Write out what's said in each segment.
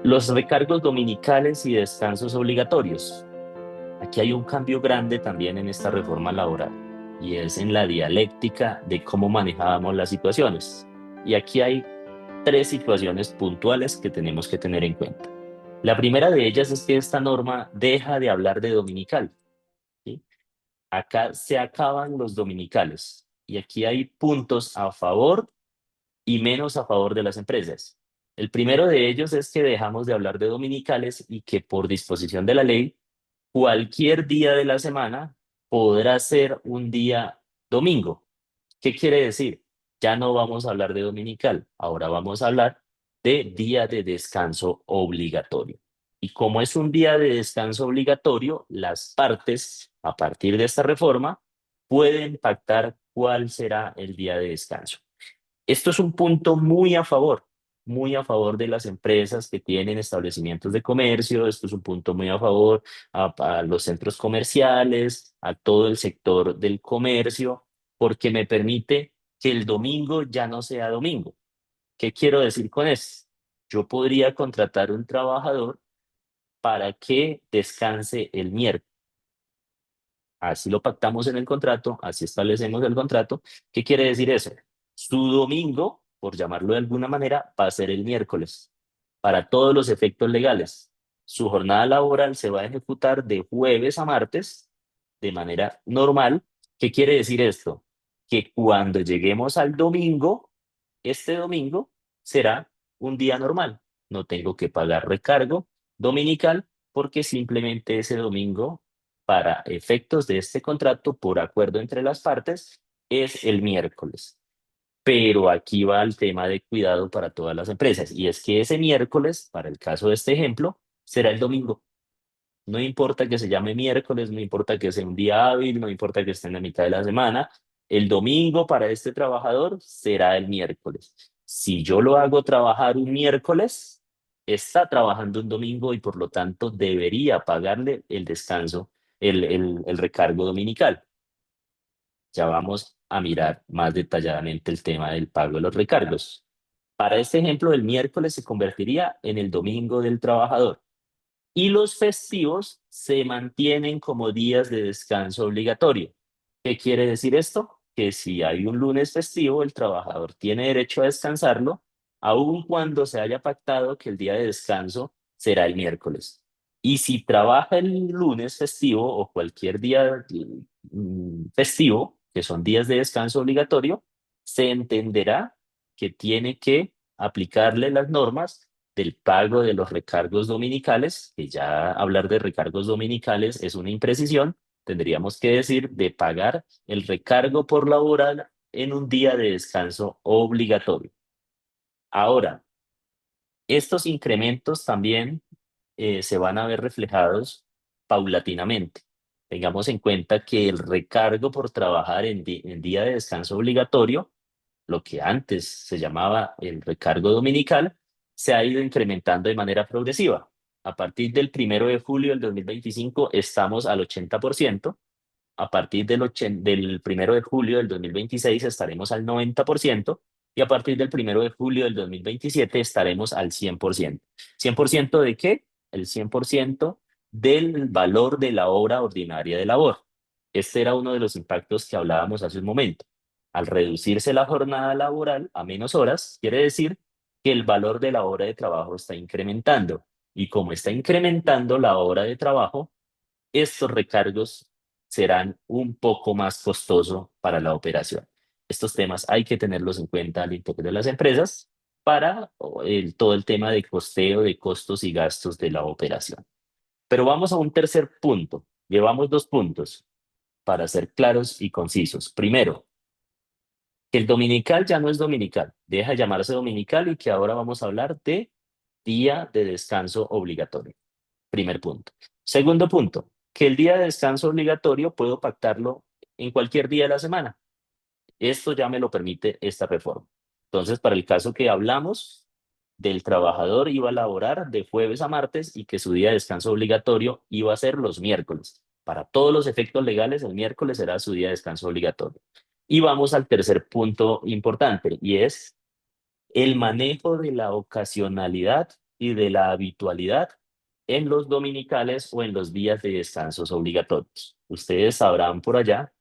Los recargos dominicales y descansos obligatorios. Aquí hay un cambio grande también en esta reforma laboral y es en la dialéctica de cómo manejábamos las situaciones. Y aquí hay tres situaciones puntuales que tenemos que tener en cuenta. La primera de ellas es que esta norma deja de hablar de dominical, ¿sí? Acá se acaban los dominicales y aquí hay puntos a favor y menos a favor de las empresas. El primero de ellos es que dejamos de hablar de dominicales y que por disposición de la ley, cualquier día de la semana podrá ser un día domingo. ¿Qué quiere decir? Ya no vamos a hablar de dominical, ahora vamos a hablar de día de descanso obligatorio. Y como es un día de descanso obligatorio, las partes, a partir de esta reforma, pueden pactar cuál será el día de descanso. Esto es un punto muy a favor de las empresas que tienen establecimientos de comercio, esto es un punto muy a favor a los centros comerciales, a todo el sector del comercio, porque me permite que el domingo ya no sea domingo. ¿Qué quiero decir con esto? Yo podría contratar un trabajador para que descanse el miércoles. Así lo pactamos en el contrato, así establecemos el contrato. ¿Qué quiere decir eso? Su domingo, por llamarlo de alguna manera, va a ser el miércoles, para todos los efectos legales. Su jornada laboral se va a ejecutar de jueves a martes de manera normal. ¿Qué quiere decir esto? Que cuando lleguemos al domingo, este domingo será un día normal. No tengo que pagar recargo dominical porque simplemente ese domingo, para efectos de este contrato, por acuerdo entre las partes, es el miércoles. Pero aquí va el tema de cuidado para todas las empresas, y es que ese miércoles, para el caso de este ejemplo, será el domingo. No importa que se llame miércoles, no importa que sea un día hábil, no importa que esté en la mitad de la semana, el domingo para este trabajador será el miércoles. Si yo lo hago trabajar un miércoles, está trabajando un domingo y por lo tanto debería pagarle el descanso, el recargo dominical. Ya vamos a mirar más detalladamente el tema del pago de los recargos. Para este ejemplo, el miércoles se convertiría en el domingo del trabajador y los festivos se mantienen como días de descanso obligatorio. ¿Qué quiere decir esto? Que si hay un lunes festivo, el trabajador tiene derecho a descansarlo, aun cuando se haya pactado que el día de descanso será el miércoles. Y si trabaja el lunes festivo o cualquier día festivo, que son días de descanso obligatorio, se entenderá que tiene que aplicarle las normas del pago de los recargos dominicales, que ya hablar de recargos dominicales es una imprecisión, tendríamos que decir de pagar el recargo por laboral en un día de descanso obligatorio. Ahora, estos incrementos también se van a ver reflejados paulatinamente. Tengamos en cuenta que el recargo por trabajar en día de descanso obligatorio, lo que antes se llamaba el recargo dominical, se ha ido incrementando de manera progresiva. A partir del 1 de julio del 2025 estamos al 80%. A partir del 1 de julio del 2026 estaremos al 90% y a partir del 1 de julio del 2027 estaremos al 100%. ¿100% de qué? El 100% del valor de la hora ordinaria de labor. Este era uno de los impactos que hablábamos hace un momento. Al reducirse la jornada laboral a menos horas, quiere decir que el valor de la hora de trabajo está incrementando. Y como está incrementando la hora de trabajo, estos recargos serán un poco más costosos para la operación. Estos temas hay que tenerlos en cuenta al interior de las empresas para todo el tema de costeo, de costos y gastos de la operación. Pero vamos a un tercer punto. Llevamos dos puntos para ser claros y concisos. Primero, que el dominical ya no es dominical, deja de llamarse dominical y que ahora vamos a hablar de día de descanso obligatorio. Primer punto. Segundo punto, que el día de descanso obligatorio puedo pactarlo en cualquier día de la semana. Esto ya me lo permite esta reforma. Entonces, para el caso que hablamos del trabajador iba a laborar de jueves a martes y que su día de descanso obligatorio iba a ser los miércoles. Para todos los efectos legales, el miércoles será su día de descanso obligatorio. Y vamos al tercer punto importante y es el manejo de la ocasionalidad y de la habitualidad en los dominicales o en los días de descansos obligatorios. Ustedes sabrán por allá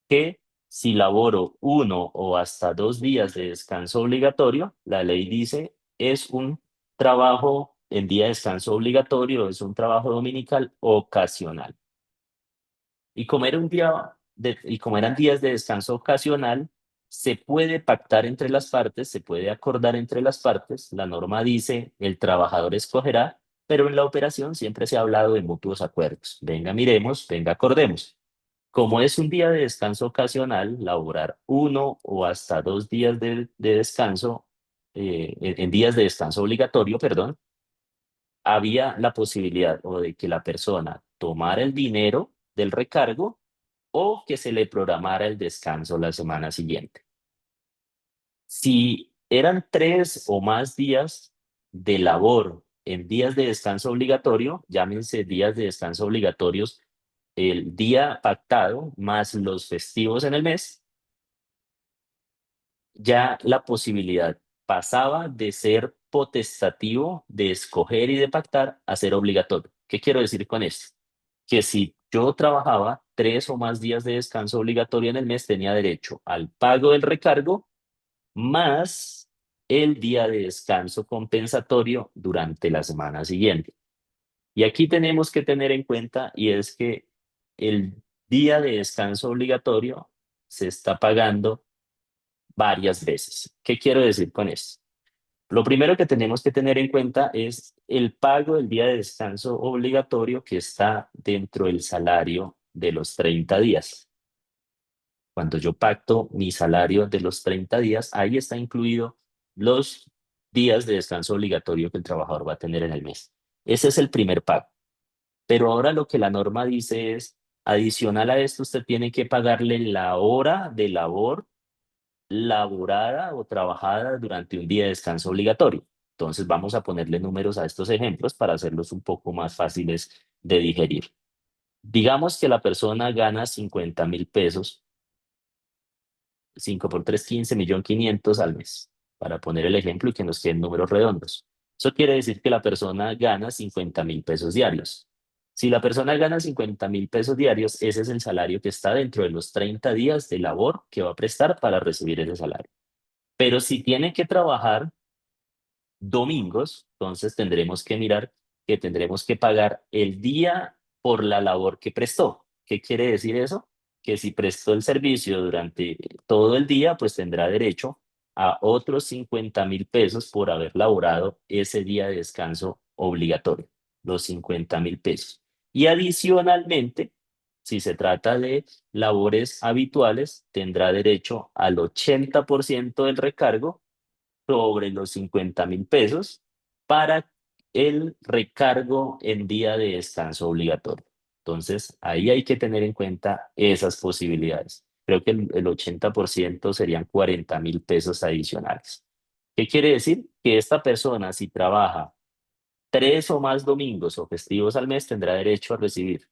que si laboro 1 o hasta 2 días de descanso obligatorio, la ley dice es un trabajo en día de descanso obligatorio, es un trabajo dominical ocasional. Y como eran días de descanso ocasional, se puede pactar entre las partes, se puede acordar entre las partes. La norma dice el trabajador escogerá, pero en la operación siempre se ha hablado de mutuos acuerdos. Venga, miremos, venga, acordemos. Como es un día de descanso ocasional, laborar 1 o hasta 2 días de descanso, en días de descanso obligatorio, perdón, había la posibilidad o de que la persona tomara el dinero del recargo o que se le programara el descanso la semana siguiente. Si eran 3 o más días de labor en días de descanso obligatorio, llámense días de descanso obligatorios, el día pactado más los festivos en el mes, ya la posibilidad pasaba de ser potestativo, de escoger y de pactar, a ser obligatorio. ¿Qué quiero decir con esto? Que si yo trabajaba 3 o más días de descanso obligatorio en el mes, tenía derecho al pago del recargo más el día de descanso compensatorio durante la semana siguiente. Y aquí tenemos que tener en cuenta, y es que el día de descanso obligatorio se está pagando varias veces. ¿Qué quiero decir con esto? Lo primero que tenemos que tener en cuenta es el pago del día de descanso obligatorio que está dentro del salario de los 30 días. Cuando yo pacto mi salario de los 30 días, ahí está incluido los días de descanso obligatorio que el trabajador va a tener en el mes. Ese es el primer pago. Pero ahora lo que la norma dice es, adicional a esto, usted tiene que pagarle la hora de labor laborada o trabajada durante un día de descanso obligatorio. Entonces vamos a ponerle números a estos ejemplos para hacerlos un poco más fáciles de digerir. Digamos que la persona gana 50.000 pesos, 5 por 3, 15, 1.500.000 al mes, para poner el ejemplo y que nos queden números redondos. Eso quiere decir que la persona gana 50.000 pesos diarios. Si la persona gana 50.000 pesos diarios, ese es el salario que está dentro de los 30 días de labor que va a prestar para recibir ese salario. Pero si tiene que trabajar domingos, entonces tendremos que mirar que tendremos que pagar el día por la labor que prestó. ¿Qué quiere decir eso? Que si prestó el servicio durante todo el día, pues tendrá derecho a otros 50.000 pesos por haber laborado ese día de descanso obligatorio, los 50.000 pesos. Y adicionalmente, si se trata de labores habituales, tendrá derecho al 80% del recargo sobre los 50.000 pesos para el recargo en día de descanso obligatorio. Entonces, ahí hay que tener en cuenta esas posibilidades. Creo que el 80% serían 40.000 pesos adicionales. ¿Qué quiere decir? Que esta persona, si trabaja 3 o más domingos o festivos al mes, tendrá derecho a recibir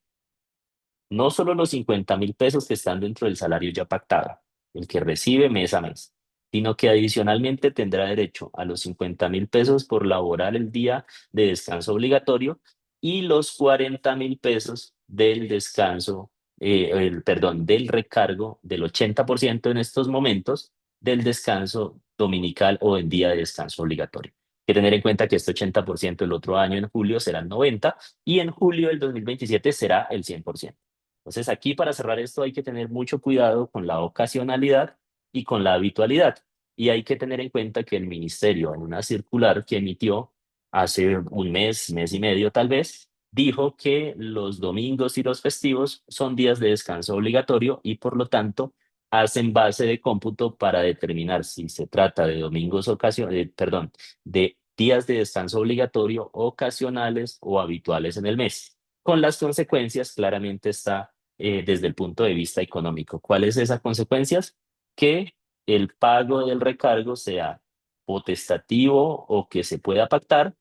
no solo los 50.000 pesos que están dentro del salario ya pactado, el que recibe mes a mes, sino que adicionalmente tendrá derecho a los 50.000 pesos por laborar el día de descanso obligatorio y los 40.000 pesos del descanso, perdón, del recargo del 80% en estos momentos del descanso dominical o en día de descanso obligatorio. Hay que tener en cuenta que este 80% el otro año en julio será el 90% y en julio del 2027 será el 100%. Entonces, aquí para cerrar esto hay que tener mucho cuidado con la ocasionalidad y con la habitualidad. Y hay que tener en cuenta que el ministerio, en una circular que emitió hace un mes, mes y medio tal vez, dijo que los domingos y los festivos son días de descanso obligatorio y por lo tanto hacen base de cómputo para determinar si se trata de perdón, de días de descanso obligatorio ocasionales o habituales en el mes. Con las consecuencias, claramente está desde el punto de vista económico. ¿Cuáles esas consecuencias? Que el pago del recargo sea potestativo o que se pueda pactar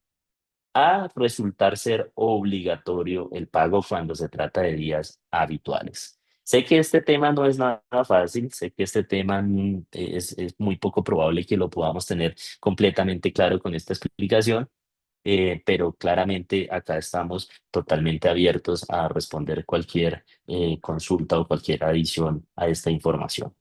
a resultar ser obligatorio el pago cuando se trata de días habituales. Sé que este tema no es nada fácil, sé que este tema es muy poco probable que lo podamos tener completamente claro con esta explicación, pero claramente acá estamos totalmente abiertos a responder cualquier consulta o cualquier adición a esta información.